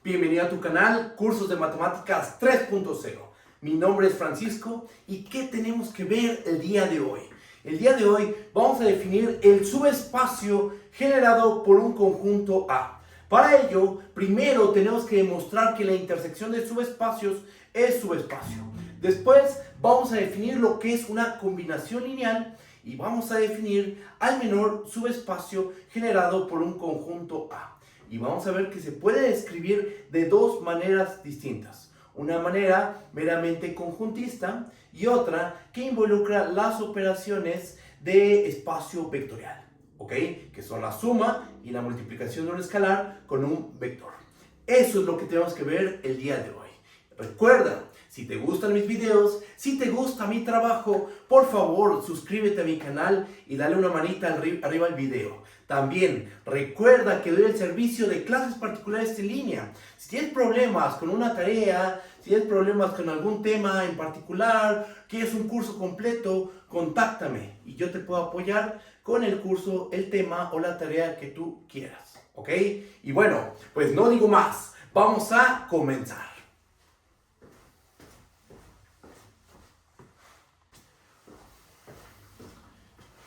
Bienvenido a tu canal Cursos de Matemáticas 3.0. Mi nombre es Francisco y ¿qué tenemos que ver el día de hoy? El día de hoy vamos a definir el subespacio generado por un conjunto A. Para ello, primero tenemos que demostrar que la intersección de subespacios es subespacio. Después vamos a definir lo que es una combinación lineal y vamos a definir al menor subespacio generado por un conjunto A. Y vamos a ver que se puede escribir de dos maneras distintas. Una manera meramente conjuntista y otra que involucra las operaciones de espacio vectorial, ¿ok? Que son la suma y la multiplicación de un escalar con un vector. Eso es lo que tenemos que ver el día de hoy. Recuerda, si te gustan mis videos, si te gusta mi trabajo, por favor suscríbete a mi canal y dale una manita arriba al video. También recuerda que doy el servicio de clases particulares en línea. Si tienes problemas con una tarea, si tienes problemas con algún tema en particular, quieres un curso completo, contáctame y yo te puedo apoyar con el curso, el tema o la tarea que tú quieras, ¿ok? Y bueno, pues no digo más, vamos a comenzar.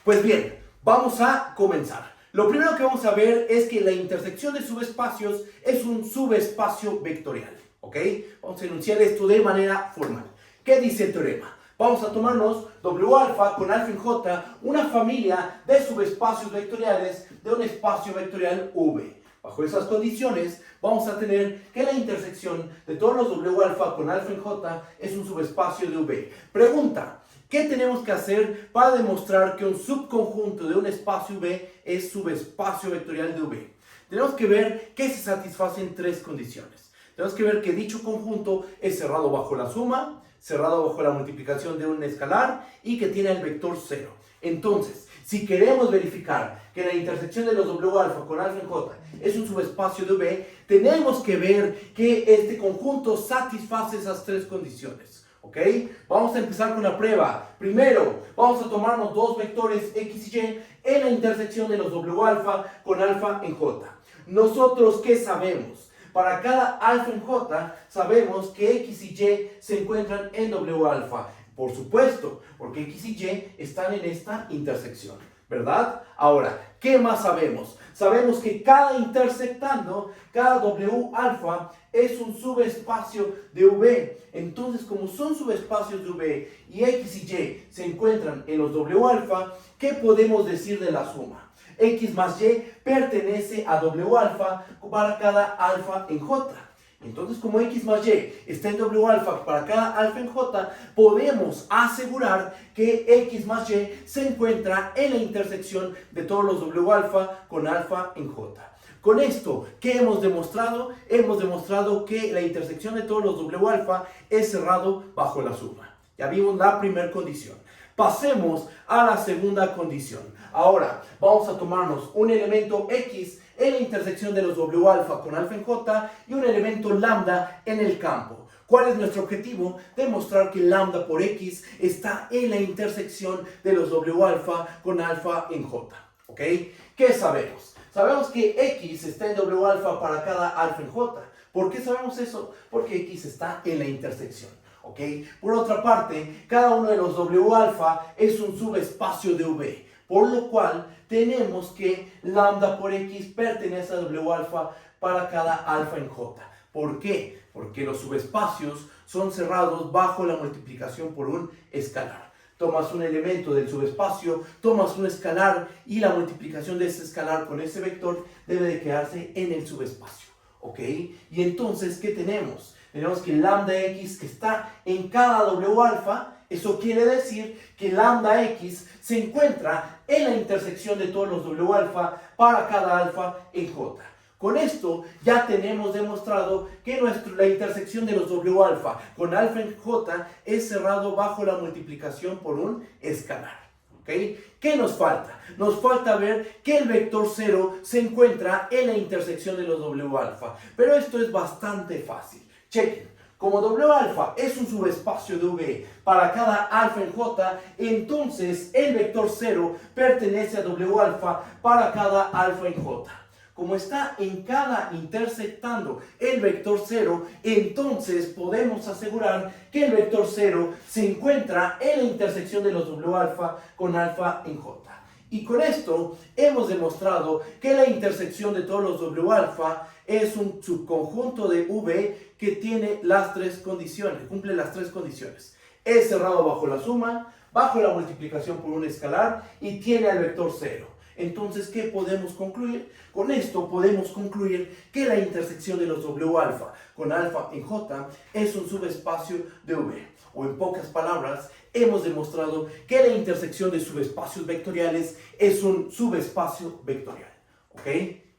Pues bien, vamos a comenzar. Lo primero que vamos a ver es que la intersección de subespacios es un subespacio vectorial, ¿ok? Vamos a enunciar esto de manera formal. ¿Qué dice el teorema? Vamos a tomarnos W alfa con alfa en J, una familia de subespacios vectoriales de un espacio vectorial V. Bajo esas condiciones, vamos a tener que la intersección de todos los W alfa con alfa en J es un subespacio de V. Pregunta. ¿Qué tenemos que hacer para demostrar que un subconjunto de un espacio V es subespacio vectorial de V? Tenemos que ver que se satisfacen tres condiciones. Tenemos que ver que dicho conjunto es cerrado bajo la suma, cerrado bajo la multiplicación de un escalar y que tiene el vector 0. Entonces, si queremos verificar que la intersección de los W alfa con alfa en J es un subespacio de V, tenemos que ver que este conjunto satisface esas tres condiciones. ¿Ok? Vamos a empezar con la prueba. Primero, vamos a tomarnos dos vectores X y Y en la intersección de los W alfa con alfa en J. Nosotros, ¿qué sabemos? Para cada alfa en J, sabemos que X y Y se encuentran en W alfa. Por supuesto, porque X y Y están en esta intersección, ¿verdad? Ahora, ¿qué más sabemos? Sabemos que cada intersectando, cada W alfa es un subespacio de V. Entonces, como son subespacios de V y X y Y se encuentran en los W alfa, ¿qué podemos decir de la suma? X más Y pertenece a W alfa para cada alfa en J. Entonces, como X más Y está en W alfa para cada alfa en J, podemos asegurar que X más Y se encuentra en la intersección de todos los W alfa con alfa en J. Con esto, ¿qué hemos demostrado? Hemos demostrado que la intersección de todos los W alfa es cerrado bajo la suma. Ya vimos la primera condición. Pasemos a la segunda condición. Ahora, vamos a tomarnos un elemento X en la intersección de los W alfa con alfa en J y un elemento lambda en el campo. ¿Cuál es nuestro objetivo? Demostrar que lambda por X está en la intersección de los W alfa con alfa en J. ¿Ok? ¿Qué sabemos? Sabemos que X está en W alfa para cada alfa en J. ¿Por qué sabemos eso? Porque X está en la intersección. ¿Ok? Por otra parte, cada uno de los W alfa es un subespacio de V. Por lo cual, tenemos que lambda por X pertenece a W alfa para cada alfa en J. ¿Por qué? Porque los subespacios son cerrados bajo la multiplicación por un escalar. Tomas un elemento del subespacio, tomas un escalar y la multiplicación de ese escalar con ese vector debe de quedarse en el subespacio. ¿Ok? Y entonces, ¿qué tenemos? Tenemos que lambda X que está en cada W alfa. Eso quiere decir que lambda X se encuentra en la intersección de todos los W alfa para cada alfa en J. Con esto ya tenemos demostrado que la intersección de los W alfa con alfa en J es cerrado bajo la multiplicación por un escalar. ¿Okay? ¿Qué nos falta? Nos falta ver que el vector 0 se encuentra en la intersección de los W alfa. Pero esto es bastante fácil. Chequen. Como W alfa es un subespacio de V para cada alfa en J, entonces el vector 0 pertenece a W alfa para cada alfa en J. como está en cada intersectando el vector 0, entonces podemos asegurar que el vector 0 se encuentra en la intersección de los W alfa con alfa en J. Y con esto hemos demostrado que la intersección de todos los W alfa es un subconjunto de V que tiene las tres condiciones, cumple las tres condiciones. Es cerrado bajo la suma, bajo la multiplicación por un escalar y tiene al vector 0. Entonces, ¿qué podemos concluir? Con esto podemos concluir que la intersección de los W alfa con alfa en J es un subespacio de V. O en pocas palabras, hemos demostrado que la intersección de subespacios vectoriales es un subespacio vectorial. ¿Ok?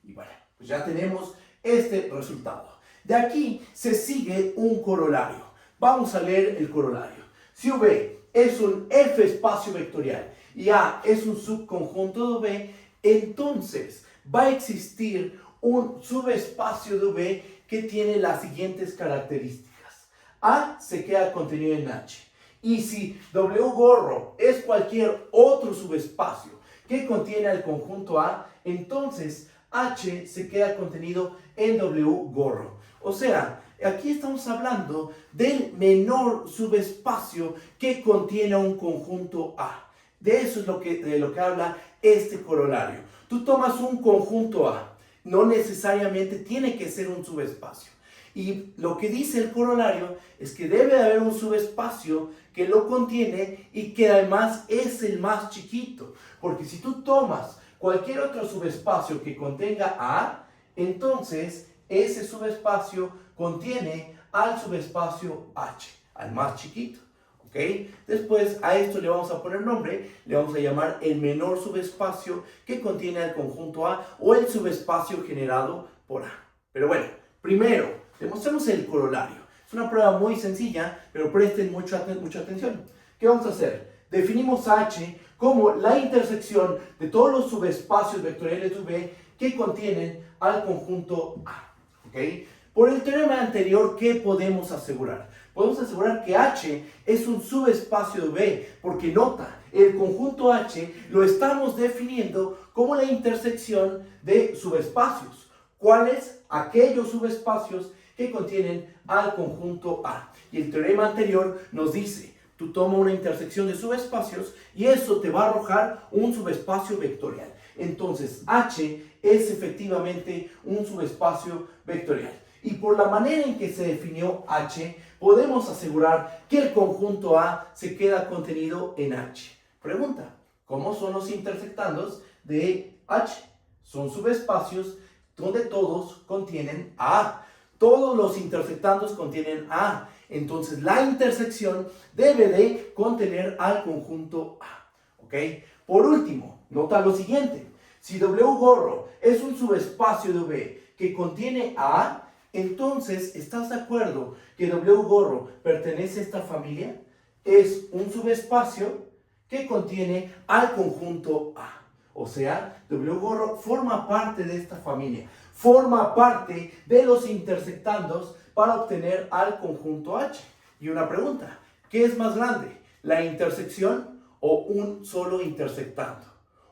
Y bueno, pues ya tenemos este resultado. De aquí se sigue un corolario. Vamos a leer el corolario. Si V es un F espacio vectorial y A es un subconjunto de V, entonces va a existir un subespacio de V que tiene las siguientes características. A se queda contenido en H. Y si W gorro es cualquier otro subespacio que contiene al conjunto A, entonces H se queda contenido en W gorro. O sea, aquí estamos hablando del menor subespacio que contiene un conjunto A. De eso es de lo que habla este corolario. Tú tomas un conjunto A, no necesariamente tiene que ser un subespacio. Y lo que dice el corolario es que debe de haber un subespacio que lo contiene y que además es el más chiquito. Porque si tú tomas cualquier otro subespacio que contenga A, entonces ese subespacio contiene al subespacio H, al más chiquito. ¿Ok? Después a esto le vamos a poner nombre, le vamos a llamar el menor subespacio que contiene al conjunto A o el subespacio generado por A. Pero bueno, primero, demostremos el corolario. Es una prueba muy sencilla, pero presten mucha atención. ¿Qué vamos a hacer? Definimos H como la intersección de todos los subespacios vectoriales de V que contienen al conjunto A. ¿Ok? Por el teorema anterior, ¿qué podemos asegurar? Podemos asegurar que H es un subespacio de V, porque nota, el conjunto H lo estamos definiendo como la intersección de subespacios. ¿Cuáles? Aquellos subespacios que contienen al conjunto A. Y el teorema anterior nos dice, tú tomas una intersección de subespacios y eso te va a arrojar un subespacio vectorial. Entonces, H es efectivamente un subespacio vectorial. Y por la manera en que se definió H, podemos asegurar que el conjunto A se queda contenido en H. Pregunta, ¿cómo son los intersectandos de H? Son subespacios donde todos contienen A. Todos los intersectandos contienen A. Entonces la intersección debe de contener al conjunto A. ¿Ok? Por último, nota lo siguiente. Si W gorro es un subespacio de V que contiene A, entonces, ¿estás de acuerdo que W gorro pertenece a esta familia? Es un subespacio que contiene al conjunto A. O sea, W gorro forma parte de esta familia. Forma parte de los intersectandos para obtener al conjunto H. Y una pregunta, ¿qué es más grande? ¿La intersección o un solo intersectando?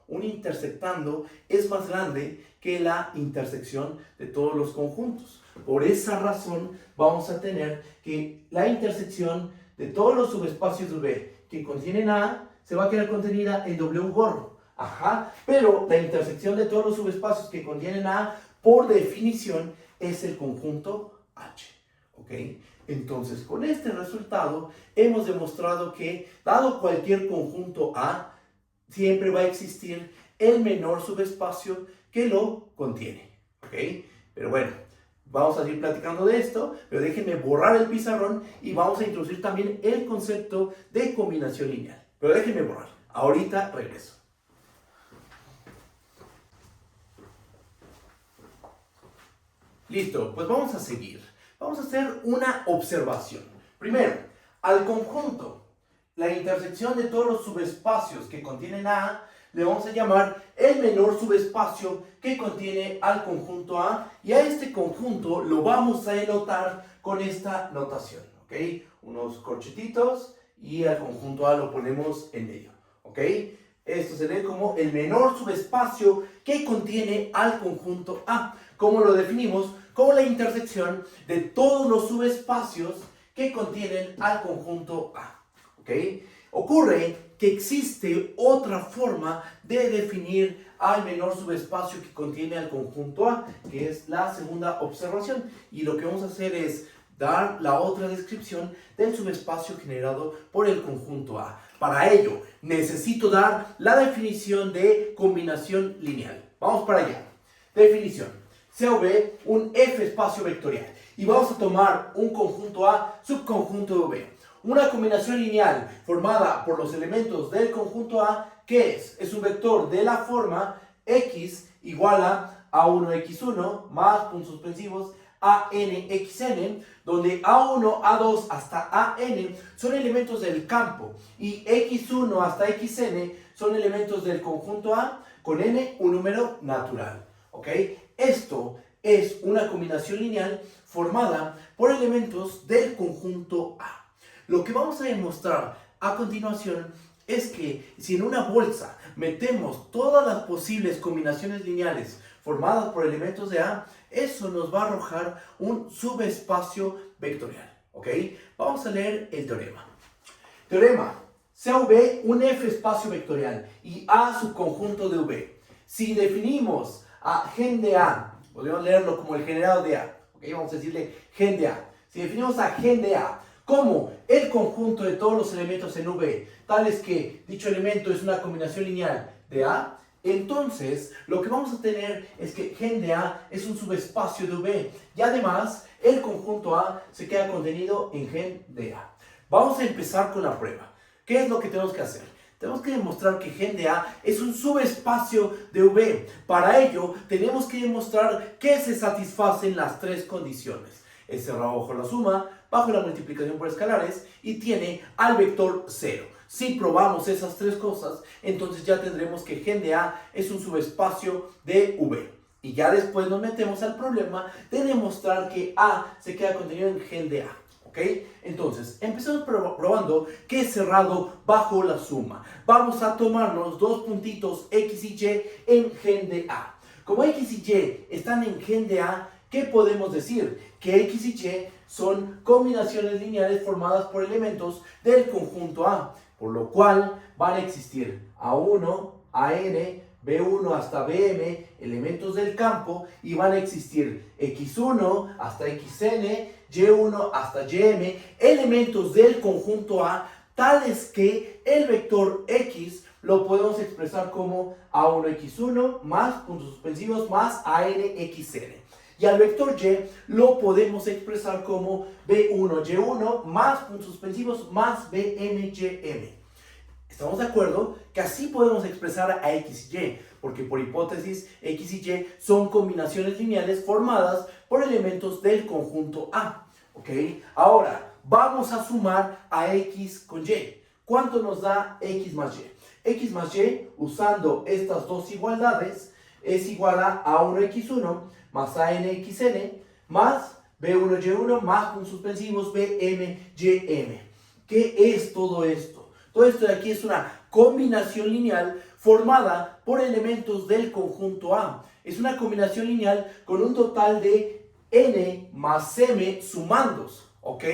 Un intersectando es más grande que la intersección de todos los conjuntos. Por esa razón vamos a tener que la intersección de todos los subespacios de V que contienen A se va a quedar contenida en W gorro. Ajá, pero la intersección de todos los subespacios que contienen A, por definición, es el conjunto H. ¿Ok? Entonces, con este resultado hemos demostrado que, dado cualquier conjunto A, siempre va a existir el menor subespacio que lo contiene. ¿Ok? Pero bueno, vamos a seguir platicando de esto, pero déjenme borrar el pizarrón y vamos a introducir también el concepto de combinación lineal. Pero déjenme borrar. Ahorita regreso. Listo, pues vamos a seguir. Vamos a hacer una observación. Primero, al conjunto, la intersección de todos los subespacios que contienen A, le vamos a llamar el menor subespacio que contiene al conjunto A, y a este conjunto lo vamos a denotar con esta notación, ¿ok? Unos corchetitos y al conjunto A lo ponemos en medio, ¿ok? Esto se lee como el menor subespacio que contiene al conjunto A. ¿Cómo lo definimos? Como la intersección de todos los subespacios que contienen al conjunto A. ¿Ok? Ocurre que existe otra forma de definir al menor subespacio que contiene al conjunto A, que es la segunda observación. Y lo que vamos a hacer es dar la otra descripción del subespacio generado por el conjunto A. Para ello, necesito dar la definición de combinación lineal. Vamos para allá. Definición. C o B, un F espacio vectorial. Y vamos a tomar un conjunto A, subconjunto de V. Una combinación lineal formada por los elementos del conjunto A, ¿qué es? Es un vector de la forma X igual a A1X1 más puntos suspensivos ANXN, donde A1, A2 hasta AN son elementos del campo y X1 hasta XN son elementos del conjunto A con N un número natural. ¿Ok? Esto es una combinación lineal formada por elementos del conjunto A. Lo que vamos a demostrar a continuación es que si en una bolsa metemos todas las posibles combinaciones lineales formadas por elementos de A, eso nos va a arrojar un subespacio vectorial. ¿Ok? Vamos a leer el teorema. Teorema. C o V, un F espacio vectorial y A subconjunto de V. Si definimos a gen de A, podríamos leerlo como el generado de A. ¿Ok? Vamos a decirle gen de A. Si definimos a gen de A como el conjunto de todos los elementos en V, tales que dicho elemento es una combinación lineal de A, entonces lo que vamos a tener es que gen de A es un subespacio de V y además el conjunto A se queda contenido en gen de A. Vamos a empezar con la prueba. ¿Qué es lo que tenemos que hacer? Tenemos que demostrar que gen de A es un subespacio de V. Para ello tenemos que demostrar que se satisfacen las tres condiciones. Es cerrado bajo la suma, bajo la multiplicación por escalares y tiene al vector 0. Si probamos esas tres cosas, entonces ya tendremos que gen de A es un subespacio de V. Y ya después nos metemos al problema de demostrar que A se queda contenido en gen de A. ¿Ok? Entonces, empezamos probando que es cerrado bajo la suma. Vamos a tomarnos dos puntitos X y Y en gen de A. Como X y Y están en gen de A, ¿qué podemos decir? Que X y Y son combinaciones lineales formadas por elementos del conjunto A, por lo cual van a existir A1, AN, B1 hasta BM, elementos del campo, y van a existir X1 hasta XN, Y1 hasta YM, elementos del conjunto A, tales que el vector X lo podemos expresar como A1X1 más puntos suspensivos más ANXN. Y al vector Y lo podemos expresar como B1Y1 más puntos suspensivos más BMYM. ¿Estamos de acuerdo? Que así podemos expresar a X y Y, porque por hipótesis X y Y son combinaciones lineales formadas por elementos del conjunto A. ¿Ok? Ahora, vamos a sumar a X con Y. ¿Cuánto nos da X más Y? X más Y, usando estas dos igualdades, es igual a A1X1 más ANXN más B1Y1 más puntos suspensivos BMYM. ¿Qué es todo esto? Todo esto de aquí es una combinación lineal formada por elementos del conjunto A. Es una combinación lineal con un total de N más M sumandos, ¿ok?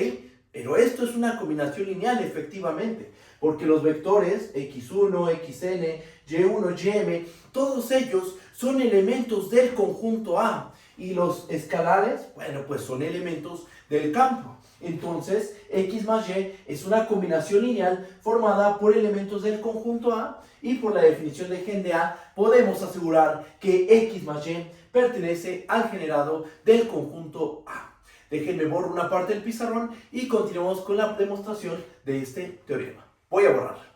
Pero esto es una combinación lineal efectivamente, porque los vectores X1, XN, Y1, YM, todos ellos son elementos del conjunto A. Y los escalares, bueno, pues son elementos del campo. Entonces, X más Y es una combinación lineal formada por elementos del conjunto A y por la definición de gen de A podemos asegurar que X más Y pertenece al generado del conjunto A. Déjenme borrar una parte del pizarrón y continuamos con la demostración de este teorema. Voy a borrar.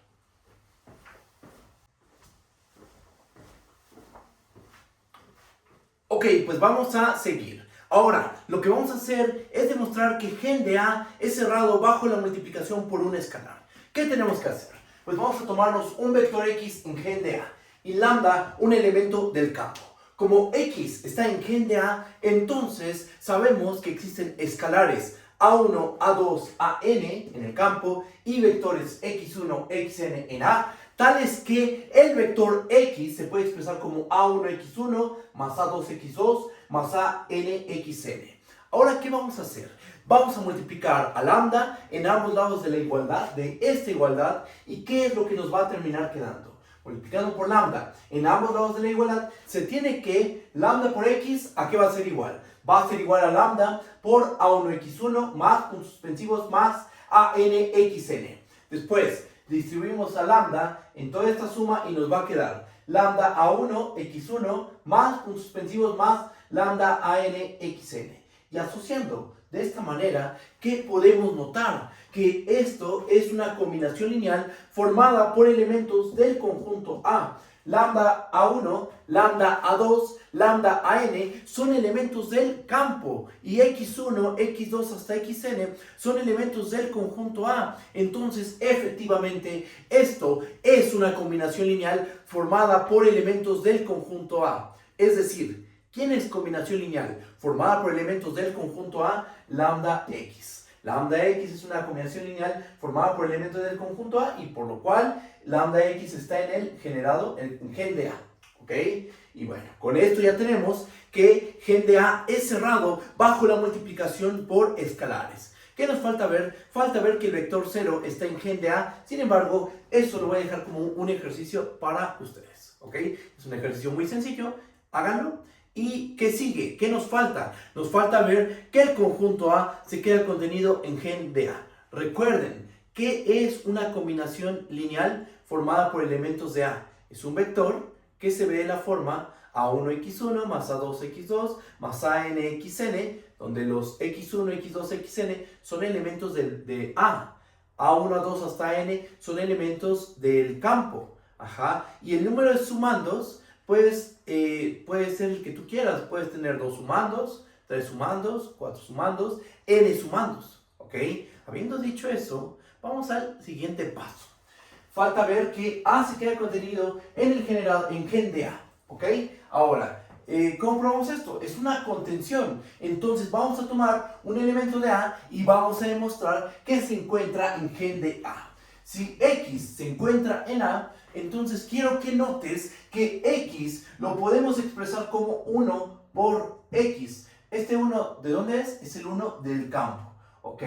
Ok, pues vamos a seguir. Ahora, lo que vamos a hacer es demostrar que gen de A es cerrado bajo la multiplicación por un escalar. ¿Qué tenemos que hacer? Pues vamos a tomarnos un vector X en gen de A y lambda un elemento del campo. Como X está en gen de A, entonces sabemos que existen escalares A1, A2, AN en el campo y vectores X1, XN en A, tales que el vector X se puede expresar como A1X1 más A2X2 más ANXN. Ahora, ¿qué vamos a hacer? Vamos a multiplicar a lambda en ambos lados de la igualdad, de esta igualdad, y ¿qué es lo que nos va a terminar quedando? Multiplicando por lambda en ambos lados de la igualdad, se tiene que lambda por x, ¿a qué va a ser igual? Va a ser igual a lambda por A1X1 más puntos suspensivos más ANXN. Después, distribuimos a lambda en toda esta suma y nos va a quedar lambda A1X1 más puntos suspensivos más lambda ANXN. Y asociando de esta manera, ¿qué podemos notar? Que esto es una combinación lineal formada por elementos del conjunto A. Lambda A1, lambda A2, lambda AN son elementos del campo y X1, X2 hasta XN son elementos del conjunto A. Entonces, efectivamente, esto es una combinación lineal formada por elementos del conjunto A. Es decir, ¿quién es combinación lineal? Formada por elementos del conjunto A, lambda X. Lambda X es una combinación lineal formada por elementos del conjunto A y por lo cual lambda X está en el generado, en gen de A. ¿Ok? Y bueno, con esto ya tenemos que gen de A es cerrado bajo la multiplicación por escalares. ¿Qué nos falta ver? Falta ver que el vector 0 está en gen de A. Sin embargo, eso lo voy a dejar como un ejercicio para ustedes. ¿Ok? Es un ejercicio muy sencillo. Háganlo. ¿Y qué sigue? ¿Qué nos falta? Nos falta ver que el conjunto A se queda contenido en gen de A. Recuerden, ¿qué es una combinación lineal formada por elementos de A? Es un vector que se ve de la forma A1X1 más A2X2 más ANXN, donde los X1, X2, XN son elementos de A. A1, A2 hasta N son elementos del campo. Ajá. Y el número de sumandos pues puede ser el que tú quieras. Puedes tener 2 sumandos, 3 sumandos, 4 sumandos, n sumandos. ¿Ok? Habiendo dicho eso, vamos al siguiente paso. Falta ver que A se queda contenido en el generado, en gen de A. ¿Ok? Ahora, ¿cómo probamos esto? Es una contención. Entonces vamos a tomar un elemento de A y vamos a demostrar que se encuentra en gen de A. Si X se encuentra en A, entonces quiero que notes que X lo podemos expresar como 1 por X. Este 1, ¿de dónde es? Es el 1 del campo, ¿ok?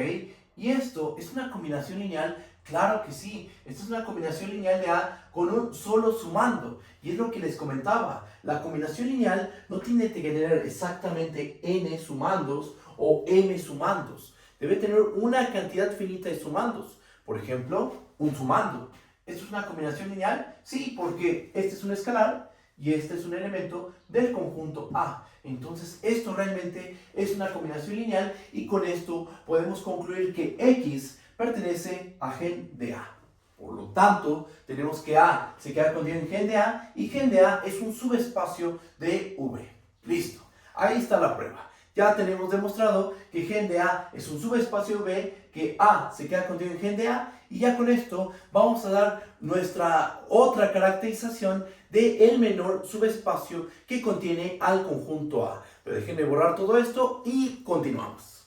¿Y esto es una combinación lineal? Claro que sí. Esta es una combinación lineal de A con un solo sumando. Y es lo que les comentaba. La combinación lineal no tiene que tener exactamente n sumandos o m sumandos. Debe tener una cantidad finita de sumandos. Por ejemplo, un sumando. ¿Esto es una combinación lineal? Sí, porque este es un escalar y este es un elemento del conjunto A. Entonces, esto realmente es una combinación lineal y con esto podemos concluir que X pertenece a gen de A. Por lo tanto, tenemos que A se queda contenido en gen de A y gen de A es un subespacio de V. Listo. Ahí está la prueba. Ya tenemos demostrado que gen de A es un subespacio V, que A se queda contenido en gen de A, y ya con esto vamos a dar nuestra otra caracterización del menor subespacio que contiene al conjunto A. Pero déjenme borrar todo esto y continuamos.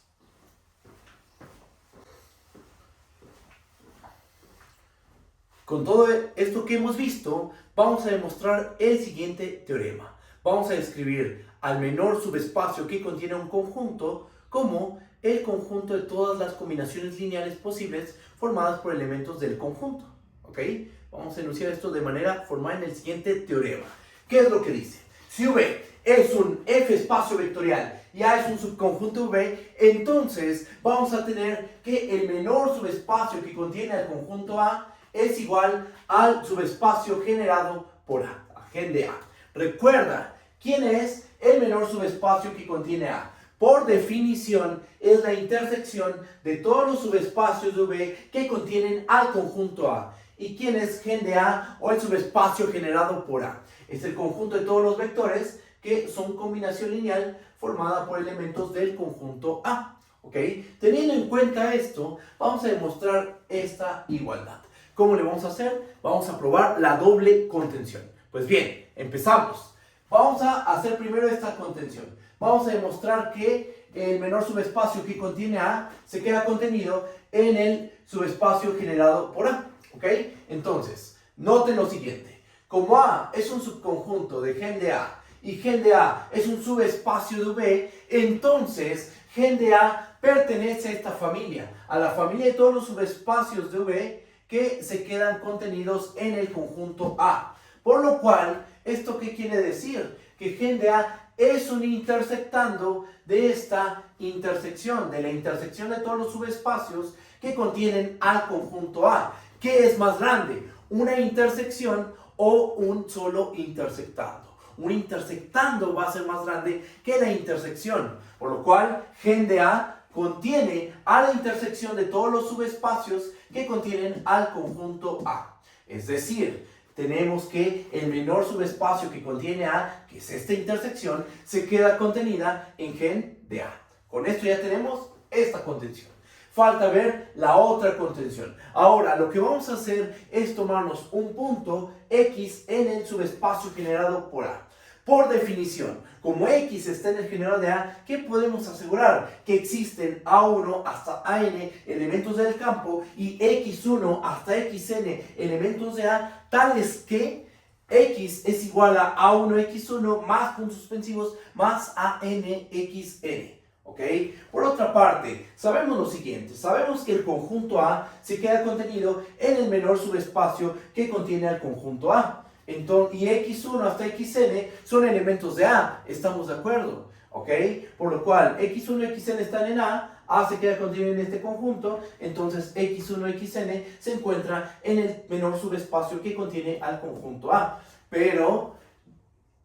Con todo esto que hemos visto, vamos a demostrar el siguiente teorema. Vamos a describir al menor subespacio que contiene un conjunto como el conjunto de todas las combinaciones lineales posibles formadas por elementos del conjunto. ¿Ok? Vamos a enunciar esto de manera formal en el siguiente teorema. ¿Qué es lo que dice? Si V es un F espacio vectorial y A es un subconjunto V, entonces vamos a tener que el menor subespacio que contiene al conjunto A es igual al subespacio generado por A, gen de A. Recuerda, ¿quién es el menor subespacio que contiene A? Por definición, es la intersección de todos los subespacios de V que contienen al conjunto A. ¿Y quién es gen de A o el subespacio generado por A? Es el conjunto de todos los vectores que son combinación lineal formada por elementos del conjunto A. ¿Ok? Teniendo en cuenta esto, vamos a demostrar esta igualdad. ¿Cómo le vamos a hacer? Vamos a probar la doble contención. Pues bien, empezamos. Vamos a hacer primero esta contención. Vamos a demostrar que el menor subespacio que contiene A se queda contenido en el subespacio generado por A. ¿Ok? Entonces, Noten lo siguiente. Como A es un subconjunto de gen de A y gen de A es un subespacio de V, entonces gen de A pertenece a esta familia, a la familia de todos los subespacios de V que se quedan contenidos en el conjunto A. Por lo cual, ¿esto qué quiere decir? Que gen de A es un intersectando de esta intersección, de la intersección de todos los subespacios que contienen al conjunto A. ¿Qué es más grande? ¿Una intersección o un solo intersectando? Un intersectando va a ser más grande que la intersección, por lo cual gen de A contiene a la intersección de todos los subespacios que contienen al conjunto A. Es decir, tenemos que el menor subespacio que contiene A, que es esta intersección, se queda contenida en gen de A. Con esto ya tenemos esta contención. Falta ver la otra contención. Ahora, lo que vamos a hacer es tomarnos un punto X en el subespacio generado por A. Por definición, como X está en el generador de A, ¿qué podemos asegurar? Que existen A1 hasta AN elementos del campo y X1 hasta XN elementos de A, tales que X es igual a A1X1 más puntos suspensivos más ANXN. ¿Ok? Por otra parte, sabemos lo siguiente, sabemos que el conjunto A se queda contenido en el menor subespacio que contiene al conjunto A. Entonces, y X1 hasta XN son elementos de A, ¿estamos de acuerdo? ¿Ok? Por lo cual, X1 y XN están en A se queda contenido en este conjunto, entonces X1 y XN se encuentra en el menor subespacio que contiene al conjunto A. Pero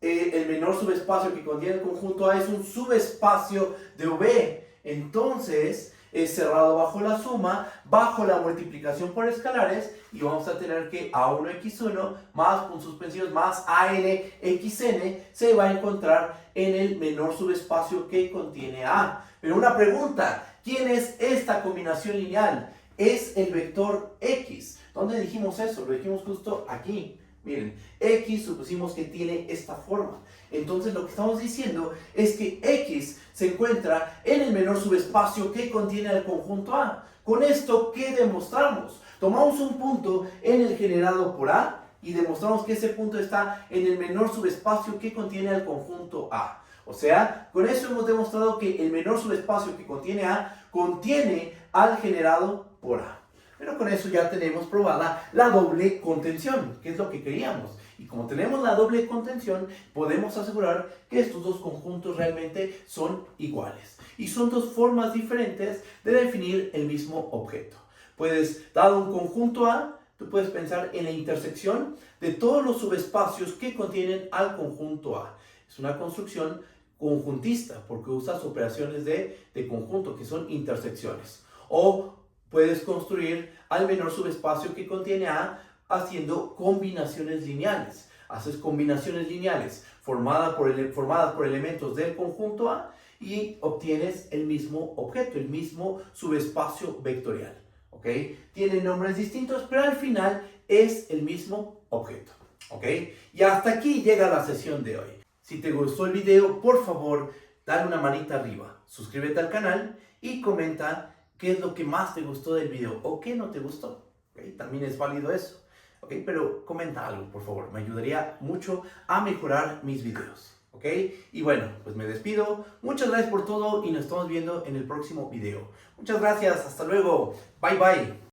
el menor subespacio que contiene el conjunto A es un subespacio de V. Entonces es cerrado bajo la suma, bajo la multiplicación por escalares, y vamos a tener que A1X1 más puntos suspensivos más ANXN se va a encontrar en el menor subespacio que contiene A. Pero una pregunta, ¿quién es esta combinación lineal? Es el vector X. ¿Dónde dijimos eso? Lo dijimos justo aquí. Miren, X supusimos que tiene esta forma. Entonces lo que estamos diciendo es que X se encuentra en el menor subespacio que contiene el conjunto A. Con esto, ¿qué demostramos? Tomamos un punto en el generado por A y demostramos que ese punto está en el menor subespacio que contiene el conjunto A. O sea, con eso hemos demostrado que el menor subespacio que contiene A contiene al generado por A. Pero con eso ya tenemos probada la doble contención, que es lo que queríamos. Y como tenemos la doble contención, podemos asegurar que estos dos conjuntos realmente son iguales. Y son dos formas diferentes de definir el mismo objeto. Puedes, dado un conjunto A, tú puedes pensar en la intersección de todos los subespacios que contienen al conjunto A. Es una construcción conjuntista porque usas operaciones de conjunto, que son intersecciones. O puedes construir al menor subespacio que contiene A haciendo combinaciones lineales. Haces combinaciones lineales formadas por elementos del conjunto A y obtienes el mismo objeto, el mismo subespacio vectorial. ¿Ok? Tienen nombres distintos, pero al final es el mismo objeto. ¿Ok? Y hasta aquí llega la sesión de hoy. Si te gustó el video, por favor, dale una manita arriba, suscríbete al canal y comenta qué es lo que más te gustó del video o qué no te gustó. ¿Okay? También es válido eso. ¿Okay? Pero comenta algo, por favor. Me ayudaría mucho a mejorar mis videos. ¿Ok? Y bueno, pues me despido. Muchas gracias por todo y nos estamos viendo en el próximo video. Muchas gracias. Hasta luego. Bye, bye.